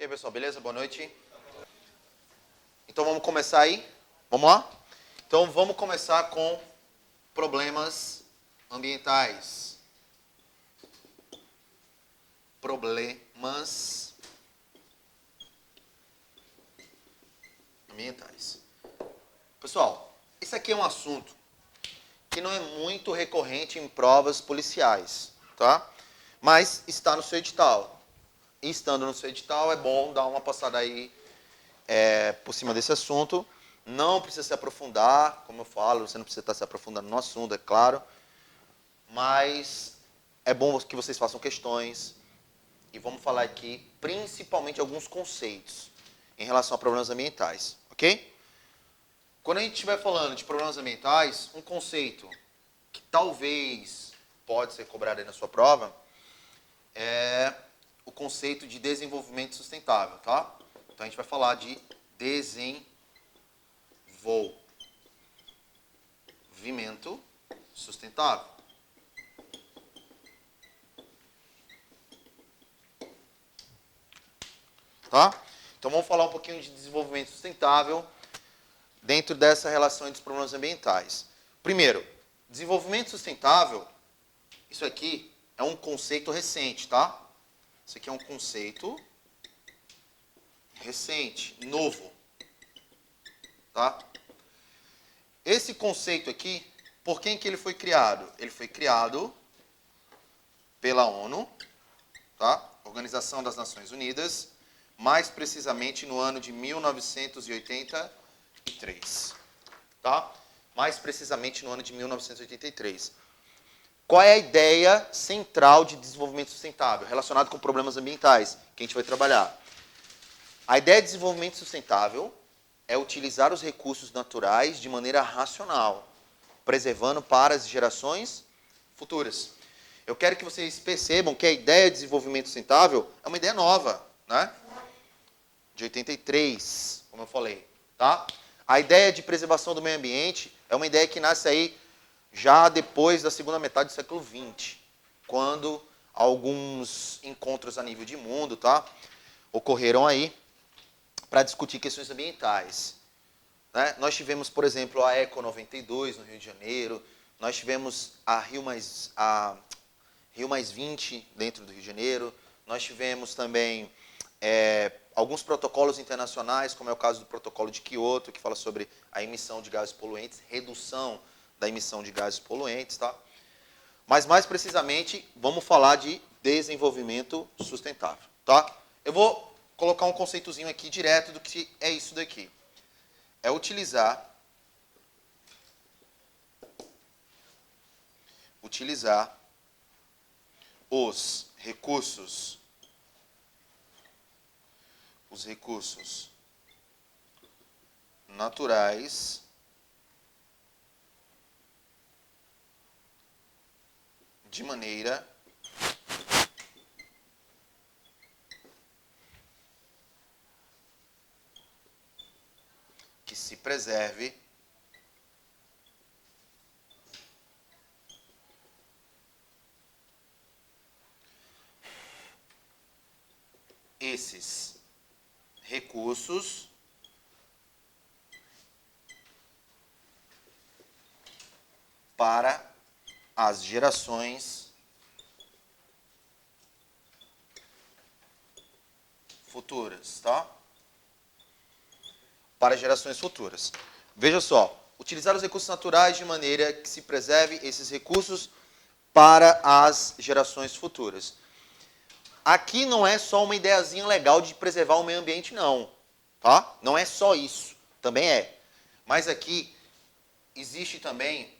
E aí, pessoal, beleza? Boa noite. Então, vamos começar aí? Vamos lá? Então, vamos começar com problemas ambientais. Problemas ambientais. Pessoal, esse aqui é um assunto que não é muito recorrente em provas policiais, tá? Mas está no seu edital. E estando no seu edital, é bom dar uma passada aí por cima desse assunto. Não precisa se aprofundar, como eu falo, você não precisa estar se aprofundando no assunto, é claro. Mas é bom que vocês façam questões. E vamos falar aqui, principalmente, alguns conceitos em relação a problemas ambientais, ok? Quando a gente estiver falando de problemas ambientais, um conceito que talvez pode ser cobrado aí na sua prova é o conceito de desenvolvimento sustentável, tá? Então a gente vai falar de desenvolvimento sustentável. Tá? Então vamos falar um pouquinho de desenvolvimento sustentável dentro dessa relação entre os problemas ambientais. Primeiro, desenvolvimento sustentável, isso aqui é um conceito recente, tá? Isso aqui é um conceito recente, novo, tá? Esse conceito aqui, por quem que ele foi criado? Ele foi criado pela ONU, tá? Organização das Nações Unidas, mais precisamente no ano de 1983, tá? Mais precisamente no ano de 1983. Qual é a ideia central de desenvolvimento sustentável, relacionado com problemas ambientais, que a gente vai trabalhar? A ideia de desenvolvimento sustentável é utilizar os recursos naturais de maneira racional, preservando para as gerações futuras. Eu quero que vocês percebam que a ideia de desenvolvimento sustentável é uma ideia nova, né? De 83, como eu falei, tá? A ideia de preservação do meio ambiente é uma ideia que nasce aí já depois da segunda metade do século XX, quando alguns encontros a nível de mundo, tá, ocorreram aí para discutir questões ambientais. Né? Nós tivemos, por exemplo, a Eco 92 no Rio de Janeiro, nós tivemos a Rio mais 20 dentro do Rio de Janeiro, nós tivemos também alguns protocolos internacionais, como é o caso do protocolo de Kyoto, que fala sobre a emissão de gases poluentes, redução da emissão de gases poluentes, tá? Mas mais precisamente, vamos falar de desenvolvimento sustentável, tá? Eu vou colocar um conceitozinho aqui direto do que é isso daqui. É utilizar os recursos naturais de maneira que se preserve esses recursos para as gerações futuras, tá? Para gerações futuras. Veja só, utilizar os recursos naturais de maneira que se preserve esses recursos para as gerações futuras. Aqui não é só uma ideiazinha legal de preservar o meio ambiente, não. Tá? Não é só isso. Também é. Mas aqui existe também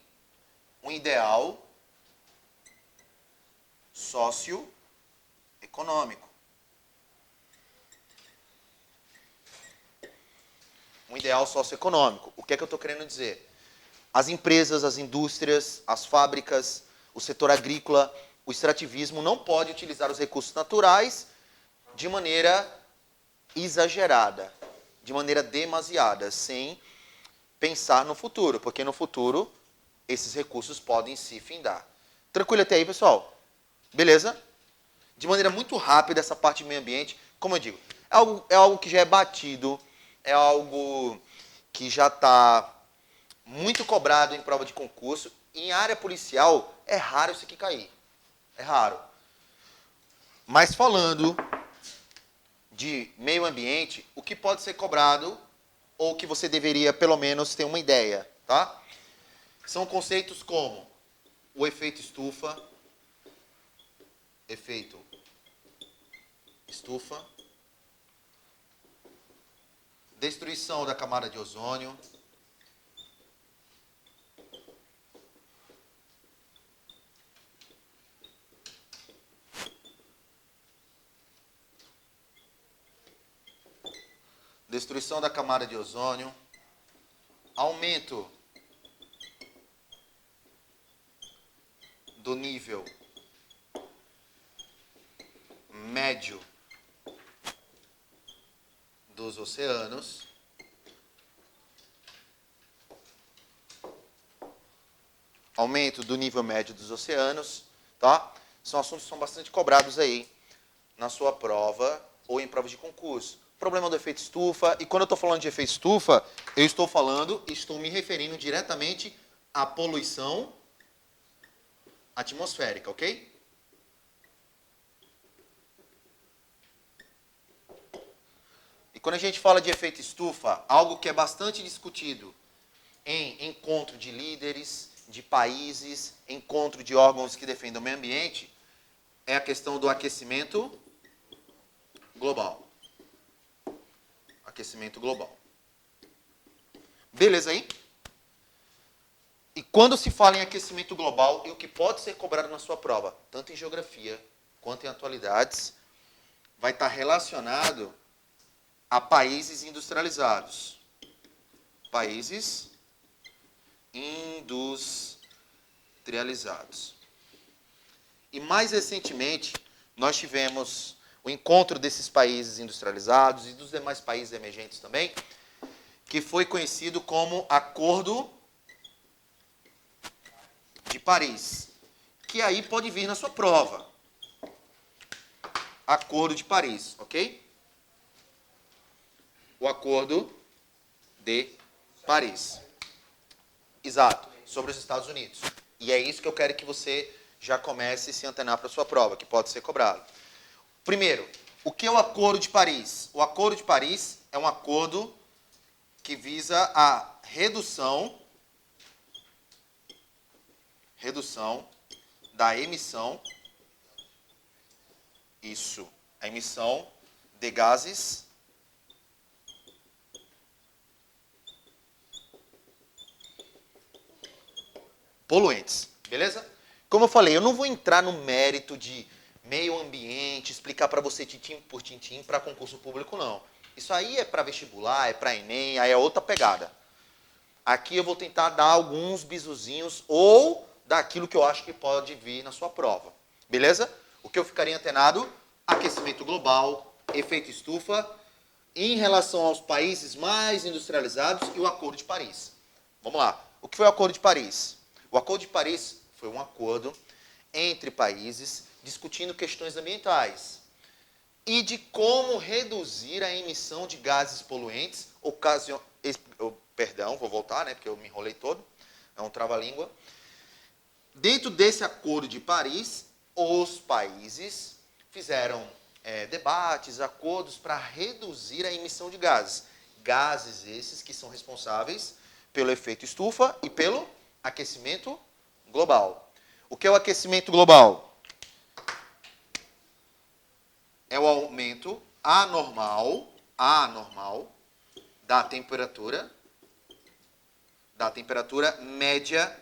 um ideal socioeconômico. Um ideal socioeconômico. O que é que eu estou querendo dizer? As empresas, as indústrias, as fábricas, o setor agrícola, o extrativismo não pode utilizar os recursos naturais de maneira exagerada, de maneira demasiada, sem pensar no futuro, porque no futuro esses recursos podem se findar. Tranquilo até aí, pessoal? Beleza? De maneira muito rápida, essa parte de meio ambiente, como eu digo, É algo que já é batido, é algo que já está muito cobrado em prova de concurso. Em área policial, é raro isso aqui cair. É raro. Mas falando de meio ambiente, o que pode ser cobrado, ou que você deveria, pelo menos, ter uma ideia, tá? São conceitos como o efeito estufa, destruição da camada de ozônio, aumento do nível médio dos oceanos, tá? São assuntos que são bastante cobrados aí na sua prova ou em provas de concurso. Problema do efeito estufa, e quando eu estou falando de efeito estufa, estou me referindo diretamente à poluição atmosférica, ok? E quando a gente fala de efeito estufa, algo que é bastante discutido em encontro de líderes, de países, encontro de órgãos que defendem o meio ambiente, é a questão do aquecimento global. Aquecimento global. Beleza aí? E quando se fala em aquecimento global, e o que pode ser cobrado na sua prova, tanto em geografia quanto em atualidades, vai estar relacionado a países industrializados. Países industrializados. E mais recentemente, nós tivemos o encontro desses países industrializados e dos demais países emergentes também, que foi conhecido como Acordo de Paris, que aí pode vir na sua prova. Acordo de Paris, ok? O Acordo de Paris. Exato, sobre os Estados Unidos. E é isso que eu quero que você já comece a se antenar para a sua prova, que pode ser cobrado. Primeiro, o que é o Acordo de Paris? O Acordo de Paris é um acordo que visa a redução da emissão, a emissão de gases poluentes, beleza? Como eu falei, eu não vou entrar no mérito de meio ambiente, explicar para você tintim por tintim para concurso público, não. Isso aí é para vestibular, é para Enem, aí é outra pegada. Aqui eu vou tentar dar alguns bisuzinhos ou daquilo que eu acho que pode vir na sua prova, beleza? O que eu ficaria antenado? Aquecimento global, efeito estufa, em relação aos países mais industrializados e o Acordo de Paris. Vamos lá. O que foi o Acordo de Paris? O Acordo de Paris foi um acordo entre países discutindo questões ambientais e de como reduzir a emissão de gases poluentes, perdão, vou voltar, né, porque eu me enrolei todo, é um trava-língua. Dentro desse Acordo de Paris, os países fizeram debates, acordos para reduzir a emissão de gases. Gases esses que são responsáveis pelo efeito estufa e pelo aquecimento global. O que é o aquecimento global? É o aumento anormal da temperatura média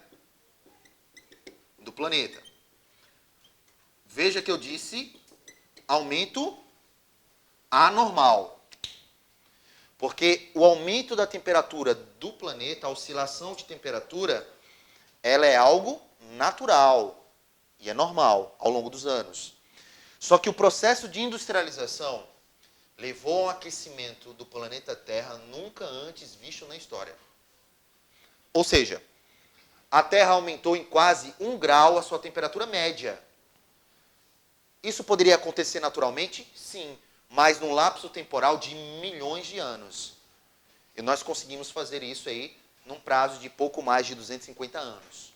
do planeta. Veja que eu disse aumento anormal. Porque o aumento da temperatura do planeta, a oscilação de temperatura, ela é algo natural e é normal ao longo dos anos. Só que o processo de industrialização levou a um aquecimento do planeta Terra nunca antes visto na história. Ou seja, a Terra aumentou em quase 1 grau a sua temperatura média. Isso poderia acontecer naturalmente? Sim. mas num lapso temporal de milhões de anos. E nós conseguimos fazer isso aí num prazo de pouco mais de 250 anos.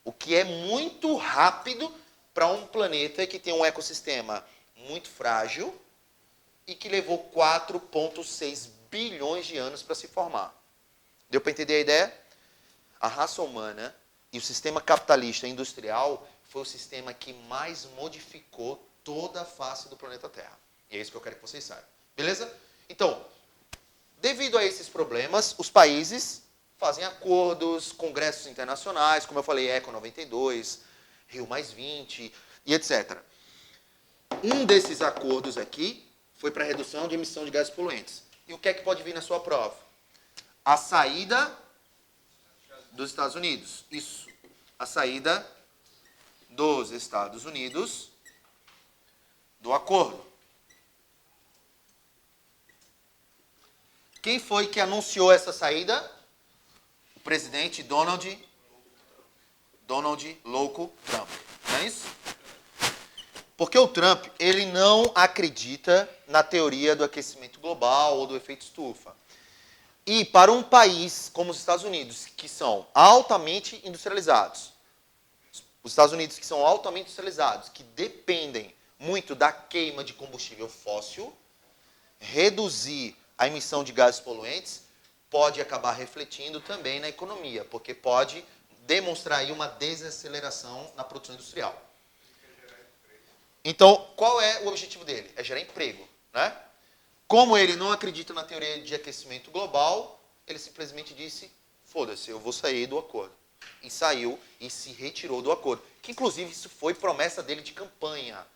O que é muito rápido para um planeta que tem um ecossistema muito frágil e que levou 4,6 bilhões de anos para se formar. Deu para entender a ideia? A raça humana e o sistema capitalista industrial foi o sistema que mais modificou toda a face do planeta Terra. E é isso que eu quero que vocês saibam. Beleza? Então, devido a esses problemas, os países fazem acordos, congressos internacionais, como eu falei, ECO 92, Rio +20 e etc. Um desses acordos aqui foi para a redução de emissão de gases poluentes. E o que é que pode vir na sua prova? A saída dos Estados Unidos. Isso. A saída dos Estados Unidos do acordo. Quem foi que anunciou essa saída? O presidente Donald Louco Trump. Não é isso? Porque o Trump, ele não acredita na teoria do aquecimento global ou do efeito estufa. E para um país como os Estados Unidos, que são altamente industrializados, os Estados Unidos que são altamente industrializados, que dependem muito da queima de combustível fóssil, reduzir a emissão de gases poluentes pode acabar refletindo também na economia, porque pode demonstrar aí uma desaceleração na produção industrial. Então, qual é o objetivo dele? É gerar emprego, né? Como ele não acredita na teoria de aquecimento global, ele simplesmente disse, foda-se, eu vou sair do acordo. E saiu e se retirou do acordo. Que, inclusive, isso foi promessa dele de campanha.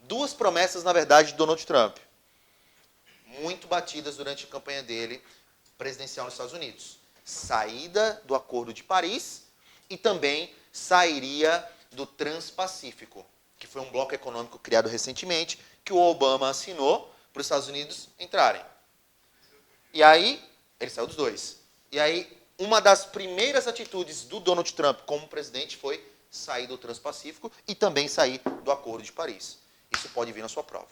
Duas promessas, na verdade, de Donald Trump. Muito batidas durante a campanha dele presidencial nos Estados Unidos. Saída do Acordo de Paris e também sairia do Transpacífico, que foi um bloco econômico criado recentemente, que o Obama assinou para os Estados Unidos entrarem. E aí, ele saiu dos dois. E aí, uma das primeiras atitudes do Donald Trump como presidente foi sair do Transpacífico e também sair do Acordo de Paris. Isso pode vir na sua prova.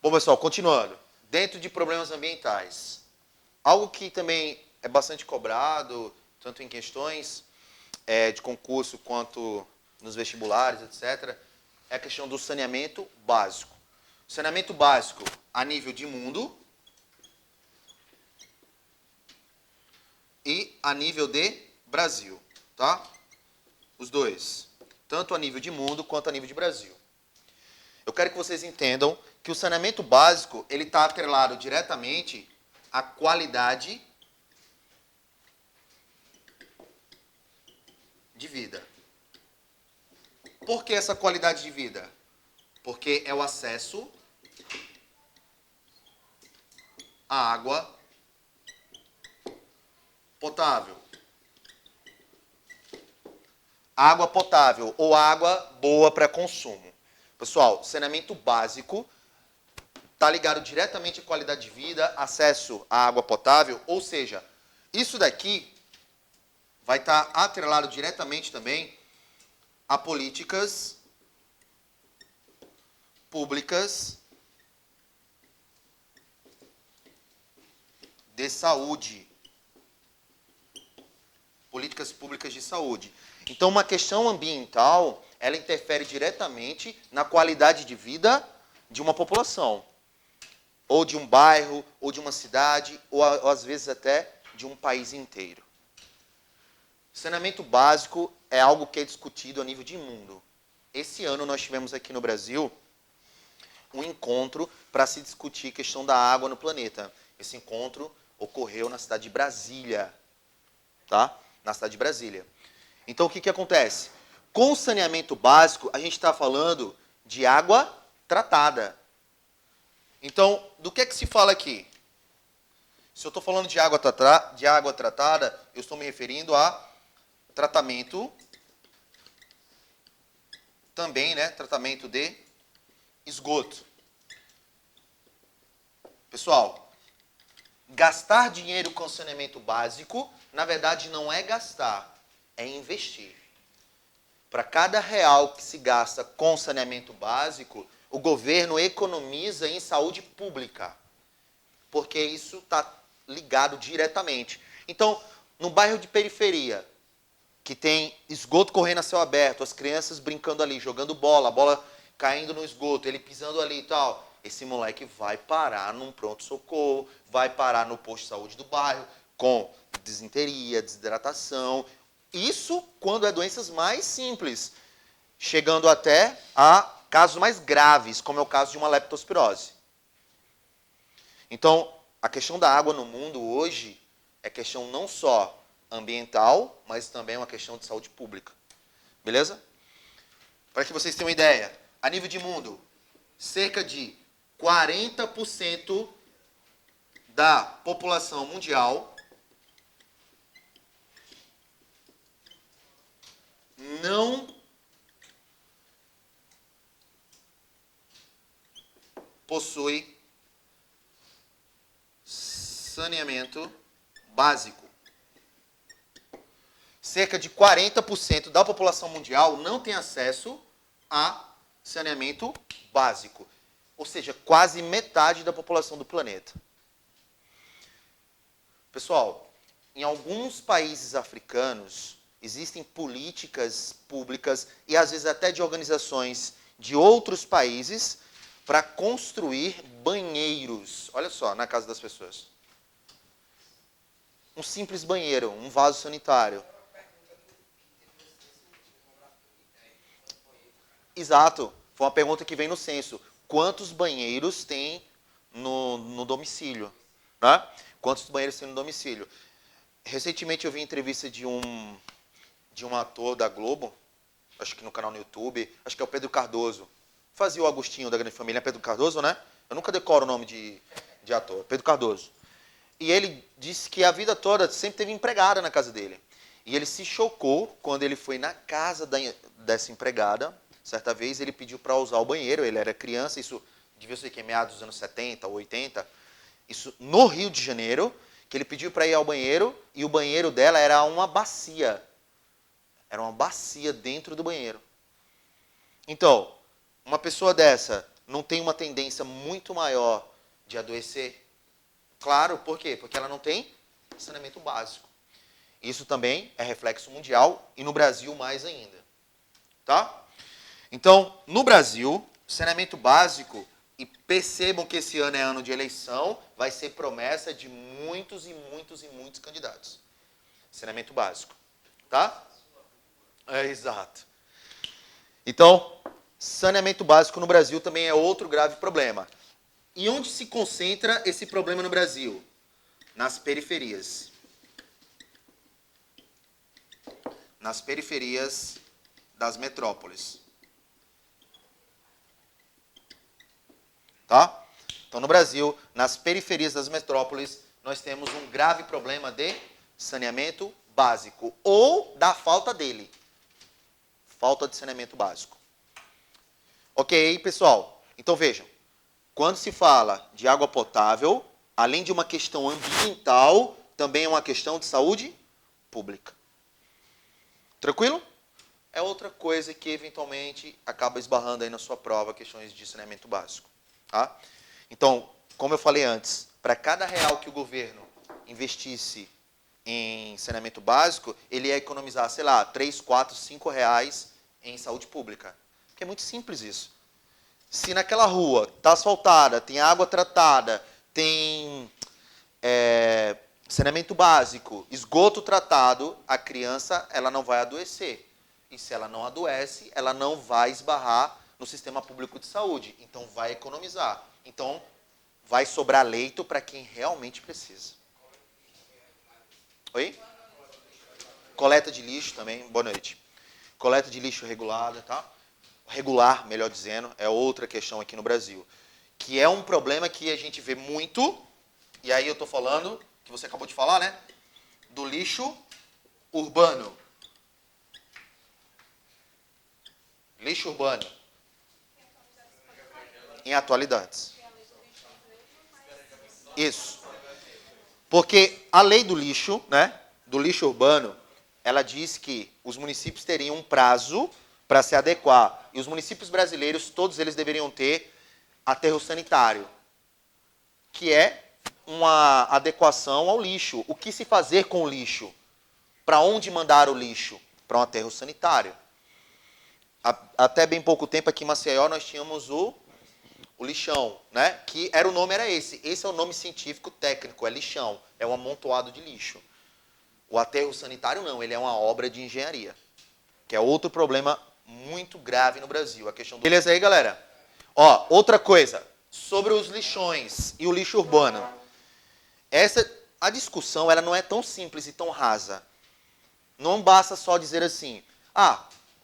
Bom, pessoal, continuando. Dentro de problemas ambientais, algo que também é bastante cobrado, tanto em questões de concurso quanto nos vestibulares, etc., é a questão do saneamento básico. Saneamento básico a nível de mundo e a nível de Brasil, tá? Os dois, tanto a nível de mundo quanto a nível de Brasil. Eu quero que vocês entendam que o saneamento básico ele está atrelado diretamente à qualidade de vida. Por que essa qualidade de vida? Porque é o acesso à água potável. Água potável ou água boa para consumo. Pessoal, saneamento básico está ligado diretamente à qualidade de vida, acesso à água potável, ou seja, isso daqui vai estar atrelado diretamente também a políticas públicas de saúde. Políticas públicas de saúde. Então, uma questão ambiental, ela interfere diretamente na qualidade de vida de uma população. Ou de um bairro, ou de uma cidade, ou às vezes até de um país inteiro. Saneamento básico é algo que é discutido a nível de mundo. Esse ano nós tivemos aqui no Brasil um encontro para se discutir a questão da água no planeta. Esse encontro ocorreu na cidade de Brasília. Tá? Na cidade de Brasília. Então, o que acontece? Com o saneamento básico, a gente está falando de água tratada. Então, do que se fala aqui? Se eu estou falando de água tratada, eu estou me referindo a tratamento, também, né, tratamento de esgoto. Pessoal, gastar dinheiro com saneamento básico, na verdade, não é gastar, é investir. Para cada real que se gasta com saneamento básico, o governo economiza em saúde pública, porque isso está ligado diretamente. Então, no bairro de periferia, que tem esgoto correndo a céu aberto, as crianças brincando ali, jogando bola, a bola caindo no esgoto, ele pisando ali e tal, esse moleque vai parar num pronto-socorro, vai parar no posto de saúde do bairro, com disenteria, desidratação. Isso quando é doenças mais simples, chegando até a casos mais graves, como é o caso de uma leptospirose. Então, a questão da água no mundo hoje é questão não só ambiental, mas também uma questão de saúde pública. Beleza? Para que vocês tenham uma ideia, a nível de mundo, cerca de 40% da população mundial não possui saneamento básico. Cerca de 40% da população mundial não tem acesso a saneamento básico. Ou seja, quase metade da população do planeta. Pessoal, em alguns países africanos, existem políticas públicas e às vezes até de organizações de outros países para construir banheiros. Olha só, na casa das pessoas. Um simples banheiro, um vaso sanitário. Exato. Foi uma pergunta que vem no censo. Quantos banheiros tem no domicílio? Né? Quantos banheiros tem no domicílio? Recentemente eu vi entrevista de um ator da Globo, acho que no canal no YouTube, acho que é o Pedro Cardoso. Fazia o Agostinho da Grande Família, Pedro Cardoso, né? Eu nunca decoro o nome de ator. Pedro Cardoso. E ele disse que a vida toda sempre teve empregada na casa dele. E ele se chocou quando ele foi na casa dessa empregada. Certa vez ele pediu para usar o banheiro, ele era criança, isso devia ser que meados dos anos 70 ou 80, isso no Rio de Janeiro, que ele pediu para ir ao banheiro e o banheiro dela era uma bacia. Era uma bacia dentro do banheiro. Então, uma pessoa dessa não tem uma tendência muito maior de adoecer? Claro, por quê? Porque ela não tem saneamento básico. Isso também é reflexo mundial e no Brasil mais ainda. Tá? Então, no Brasil, saneamento básico, e percebam que esse ano é ano de eleição, vai ser promessa de muitos e muitos e muitos candidatos. Saneamento básico. Tá? É, exato. Então, saneamento básico no Brasil também é outro grave problema. E onde se concentra esse problema no Brasil? Nas periferias. Nas periferias das metrópoles. Tá? Então, no Brasil, nas periferias das metrópoles, nós temos um grave problema de saneamento básico ou da falta dele. Falta de saneamento básico. Ok, pessoal? Então, vejam. Quando se fala de água potável, além de uma questão ambiental, também é uma questão de saúde pública. Tranquilo? É outra coisa que, eventualmente, acaba esbarrando aí na sua prova, questões de saneamento básico. Tá? Então, como eu falei antes, para cada real que o governo investisse em saneamento básico, ele ia economizar, sei lá, 3, 4, 5 reais em saúde pública. Porque é muito simples isso. Se naquela rua está asfaltada, tem água tratada, tem saneamento básico, esgoto tratado, a criança ela não vai adoecer. E se ela não adoece, ela não vai esbarrar no sistema público de saúde. Então, vai economizar. Então, vai sobrar leito para quem realmente precisa. Oi? Coleta de lixo também. Boa noite. Coleta de lixo regulada, tá? Regular, melhor dizendo, é outra questão aqui no Brasil. Que é um problema que a gente vê muito, e aí eu estou falando, que você acabou de falar, né? Do lixo urbano. Lixo urbano. Em atualidades. Isso. Porque a lei do lixo, né, do lixo urbano, ela diz que os municípios teriam um prazo para se adequar E os municípios brasileiros, todos eles deveriam ter aterro sanitário, que é uma adequação ao lixo. O que se fazer com o lixo? Para onde mandar o lixo? Para um aterro sanitário. Até bem pouco tempo aqui em Maceió nós tínhamos o lixão, né? Que o nome era esse. Esse é o nome científico técnico, é lixão. É um amontoado de lixo. O aterro sanitário não, ele é uma obra de engenharia. Que é outro problema muito grave no Brasil. A questão do... Beleza aí, galera? Ó, outra coisa. Sobre os lixões e o lixo urbano. A discussão ela não é tão simples e tão rasa. Não basta só dizer assim,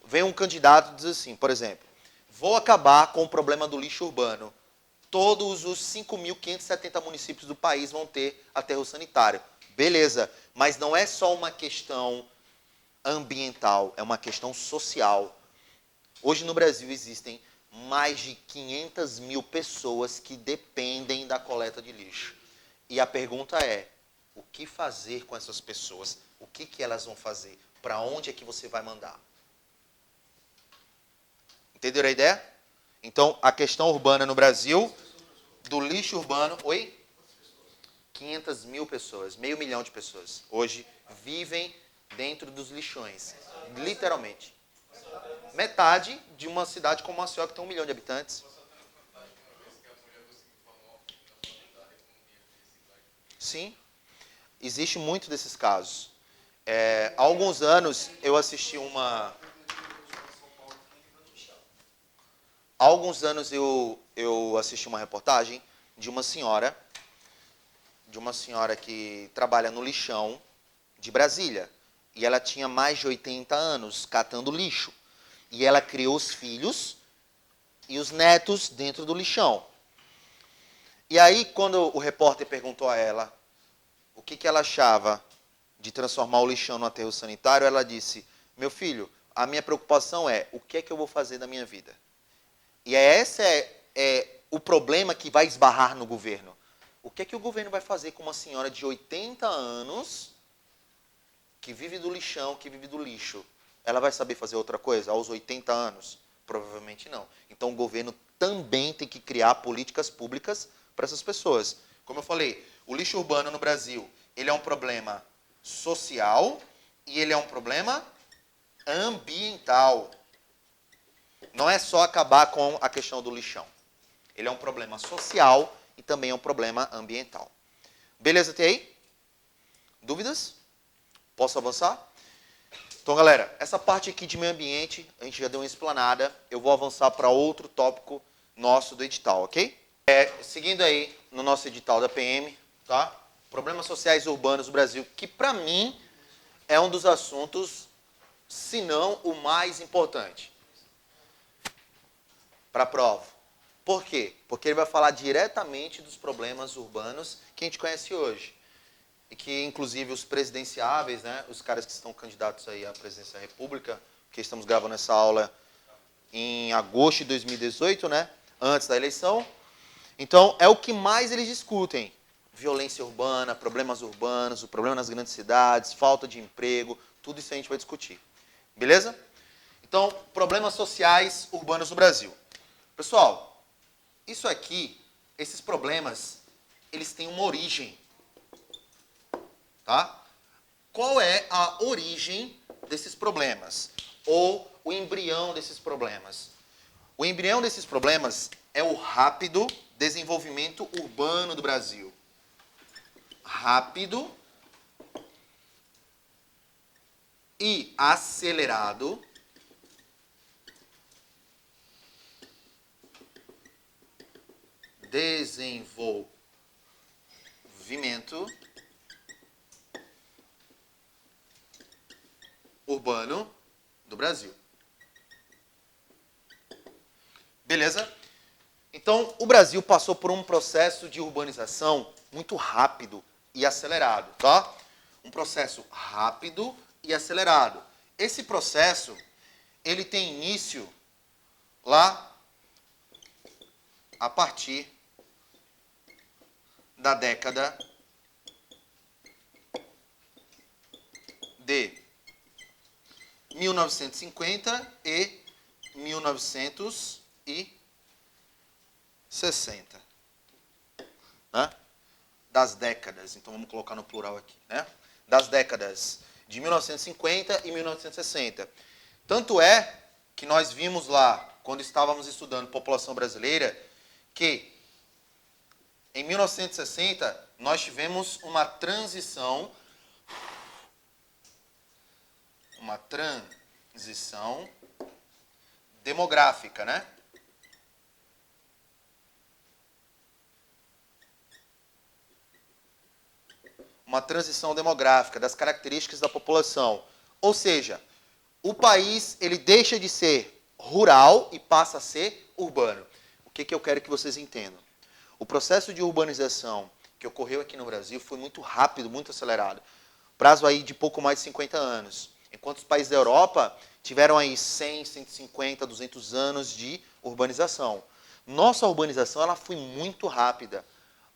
vem um candidato e diz assim, por exemplo, vou acabar com o problema do lixo urbano. Todos os 5.570 municípios do país vão ter aterro sanitário. Beleza, mas não é só uma questão ambiental, é uma questão social. Hoje no Brasil existem mais de 500 mil pessoas que dependem da coleta de lixo. E a pergunta é, o que fazer com essas pessoas? O que elas vão fazer? Para onde é que você vai mandar? Entenderam a ideia? Então, a questão urbana no Brasil, do lixo urbano... Oi? 500 mil pessoas, 500 mil de pessoas, hoje vivem dentro dos lixões. Literalmente. Metade de uma cidade como Maceió, que tem 1 milhão de habitantes. Sim. Existe muito desses casos. Há alguns anos eu assisti Há alguns anos eu assisti uma reportagem de uma senhora que trabalha no lixão de Brasília. E ela tinha mais de 80 anos catando lixo. E ela criou os filhos e os netos dentro do lixão. E aí, quando o repórter perguntou a ela o que ela achava de transformar o lixão no aterro sanitário, ela disse, meu filho, a minha preocupação é o que eu vou fazer da minha vida. E esse é o problema que vai esbarrar no governo. O que o governo vai fazer com uma senhora de 80 anos que vive do lixão, que vive do lixo? Ela vai saber fazer outra coisa aos 80 anos? Provavelmente não. Então o governo também tem que criar políticas públicas para essas pessoas. Como eu falei, o lixo urbano no Brasil, ele é um problema social e ele é um problema ambiental. Não é só acabar com a questão do lixão. Ele é um problema social e também é um problema ambiental. Beleza até aí? Dúvidas? Posso avançar? Então, galera, essa parte aqui de meio ambiente, a gente já deu uma explanada. Eu vou avançar para outro tópico nosso do edital, ok? Seguindo aí no nosso edital da PM, tá? Problemas sociais urbanos do Brasil, que para mim é um dos assuntos, se não o mais importante para a prova. Por quê? Porque ele vai falar diretamente dos problemas urbanos que a gente conhece hoje. E que, inclusive, os presidenciáveis, né, os caras que estão candidatos aí à presidência da República, que estamos gravando essa aula em agosto de 2018, né, antes da eleição. Então, é o que mais eles discutem. Violência urbana, problemas urbanos, o problema nas grandes cidades, falta de emprego, tudo isso a gente vai discutir. Beleza? Então, problemas sociais urbanos no Brasil. Pessoal, isso aqui, esses problemas, eles têm uma origem. Tá? Qual é a origem desses problemas? Ou o embrião desses problemas? O embrião desses problemas é o rápido desenvolvimento urbano do Brasil. Rápido e acelerado desenvolvimento urbano do Brasil. Beleza? Então, o Brasil passou por um processo de urbanização muito rápido e acelerado, tá? Um processo rápido e acelerado. Esse processo, ele tem início lá a partir da década de 1950 e 1960. Né? Das décadas, então vamos colocar no plural aqui, né? Das décadas de 1950 e 1960. Tanto é que nós vimos lá, quando estávamos estudando população brasileira, que em 1960 nós tivemos uma transição demográfica, né? Uma transição demográfica das características da população. Ou seja, o país ele deixa de ser rural e passa a ser urbano. O que eu quero que vocês entendam? O processo de urbanização que ocorreu aqui no Brasil foi muito rápido, muito acelerado. Prazo aí de pouco mais de 50 anos. Enquanto os países da Europa tiveram aí 100, 150, 200 anos de urbanização. Nossa urbanização ela foi muito rápida.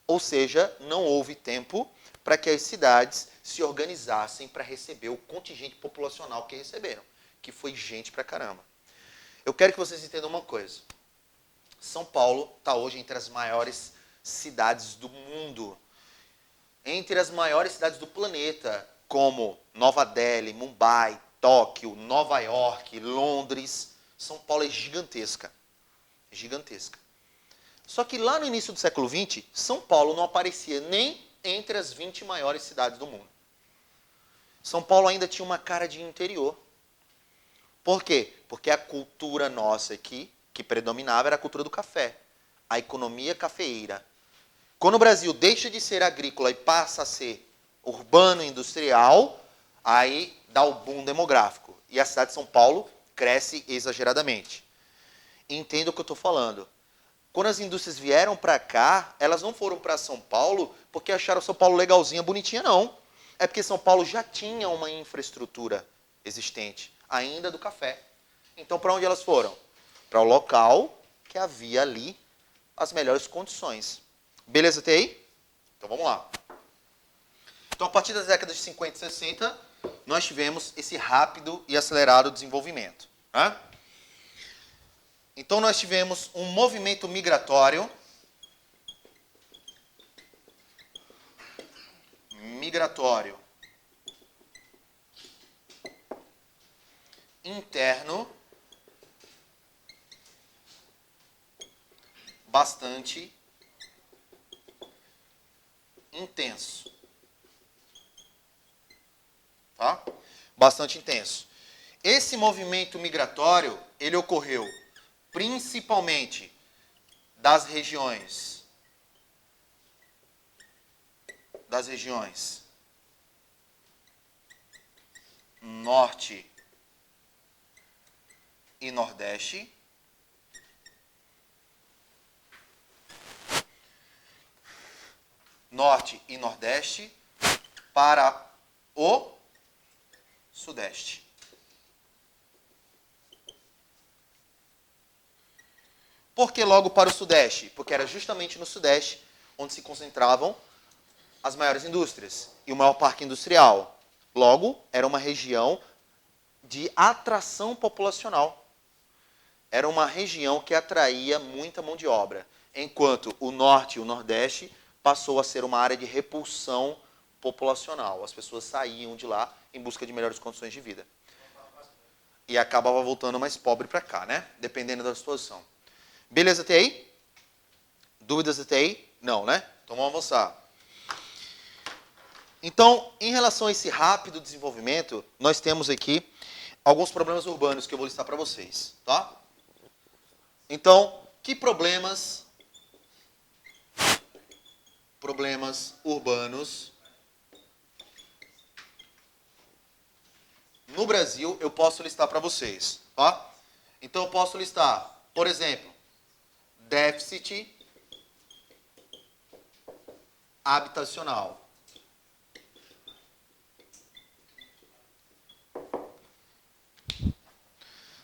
Ou seja, não houve tempo para que as cidades se organizassem para receber o contingente populacional que receberam, que foi gente pra caramba. Eu quero que vocês entendam uma coisa. São Paulo está hoje entre as maiores cidades do mundo. Entre as maiores cidades do planeta, como Nova Delhi, Mumbai, Tóquio, Nova York, Londres. São Paulo é gigantesca. Gigantesca. Só que lá no início do século XX, São Paulo não aparecia nem entre as 20 maiores cidades do mundo. São Paulo ainda tinha uma cara de interior. Por quê? Porque a cultura nossa aqui, que predominava, era a cultura do café. A economia cafeeira. Quando o Brasil deixa de ser agrícola e passa a ser urbano e industrial, aí dá o boom demográfico. E a cidade de São Paulo cresce exageradamente. Entenda o que eu estou falando. Quando as indústrias vieram para cá, elas não foram para São Paulo porque acharam São Paulo legalzinha, bonitinha, não. É porque São Paulo já tinha uma infraestrutura existente, ainda do café. Então, para onde elas foram? Para o local que havia ali as melhores condições. Beleza até aí? Então, vamos lá. Então, a partir das décadas de 50 e 60, nós tivemos esse rápido e acelerado desenvolvimento. Né? Então, nós tivemos um movimento migratório interno bastante intenso. Tá? Bastante intenso. Esse movimento migratório, ele ocorreu principalmente das regiões Norte e Nordeste, para o Sudeste. Por que logo para o Sudeste? Porque era justamente no Sudeste onde se concentravam as maiores indústrias e o maior parque industrial. Logo, era uma região de atração populacional. Era uma região que atraía muita mão de obra, enquanto o Norte e o Nordeste passou a ser uma área de repulsão populacional. As pessoas saíam de lá em busca de melhores condições de vida. E acabava voltando mais pobre para cá, né? Dependendo da situação. Beleza até aí? Dúvidas até aí? Não, né? Então vamos avançar. Então, em relação a esse rápido desenvolvimento, nós temos aqui alguns problemas urbanos que eu vou listar para vocês, tá? Então, que problemas urbanos no Brasil eu posso listar para vocês, tá? Então, eu posso listar, por exemplo, déficit habitacional.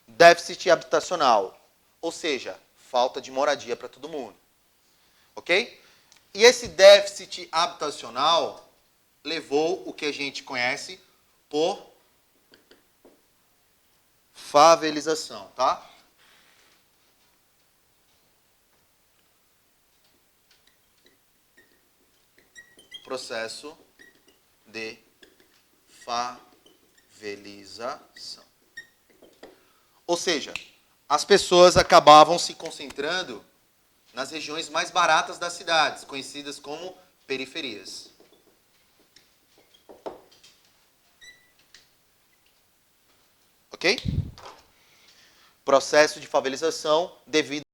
Déficit habitacional, ou seja, falta de moradia para todo mundo. Ok? E esse déficit habitacional levou o que a gente conhece por favelização, tá? processo de favelização. Ou seja, as pessoas acabavam se concentrando nas regiões mais baratas das cidades, conhecidas como periferias. Ok? Processo de favelização devido